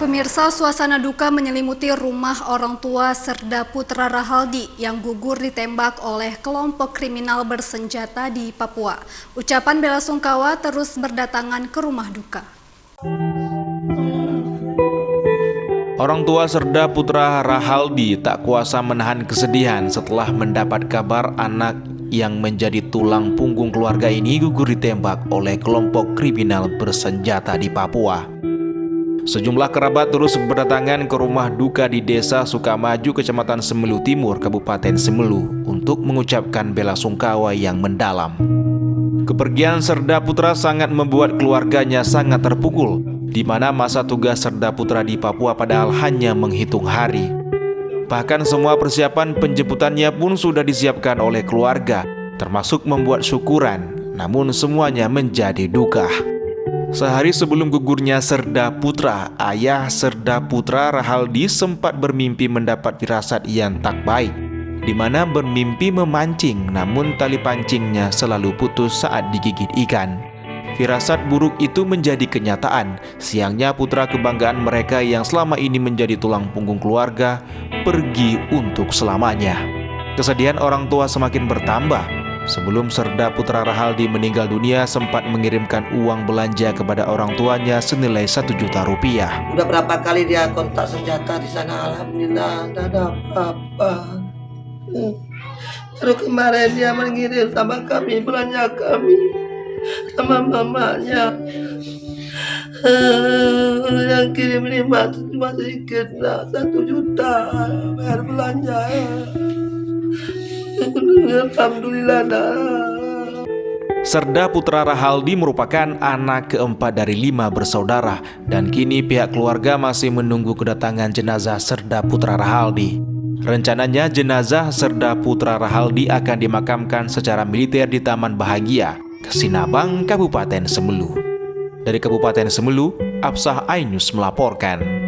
Pemirsa, suasana duka menyelimuti rumah orang tua Serda Putra Rahaldi yang gugur ditembak oleh kelompok kriminal bersenjata di Papua. Ucapan bela sungkawa terus berdatangan ke rumah duka. Orang tua Serda Putra Rahaldi tak kuasa menahan kesedihan setelah mendapat kabar anak yang menjadi tulang punggung keluarga ini gugur ditembak oleh kelompok kriminal bersenjata di Papua. Sejumlah kerabat terus berdatangan ke rumah duka di Desa Sukamaju, Kecamatan Semelu Timur, Kabupaten Semelu untuk mengucapkan bela sungkawa yang mendalam. Kepergian Serda Putra sangat membuat keluarganya sangat terpukul, di mana masa tugas Serda Putra di Papua padahal hanya menghitung hari. Bahkan semua persiapan penjemputannya pun sudah disiapkan oleh keluarga, termasuk membuat syukuran, namun semuanya menjadi duka. Sehari sebelum gugurnya Serda Putra, ayah Serda Putra Rahaldi sempat bermimpi mendapat firasat yang tak baik, di mana bermimpi memancing namun tali pancingnya selalu putus saat digigit ikan. Firasat buruk itu menjadi kenyataan. Siangnya putra kebanggaan mereka yang selama ini menjadi tulang punggung keluarga pergi untuk selamanya. Kesedihan orang tua semakin bertambah. Sebelum Serda Putra Rahaldi meninggal dunia, sempat mengirimkan uang belanja kepada orang tuanya senilai 1 juta rupiah. Udah berapa kali dia kontak senjata di sana, alhamdulillah tidak ada apa-apa. Baru kemarin dia mengirim sama kami, belanja kami sama mamanya. Yang kirim 5 cuma sedikit lah, 1 juta bayar belanja. Alhamdulillah. Serda Putra Rahaldi merupakan anak keempat dari 5 bersaudara, dan kini pihak keluarga masih menunggu kedatangan jenazah Serda Putra Rahaldi. Rencananya jenazah Serda Putra Rahaldi akan dimakamkan secara militer di Taman Bahagia, Sinabang, Kabupaten Semelu. Dari Kabupaten Semelu, Absah Ainus melaporkan.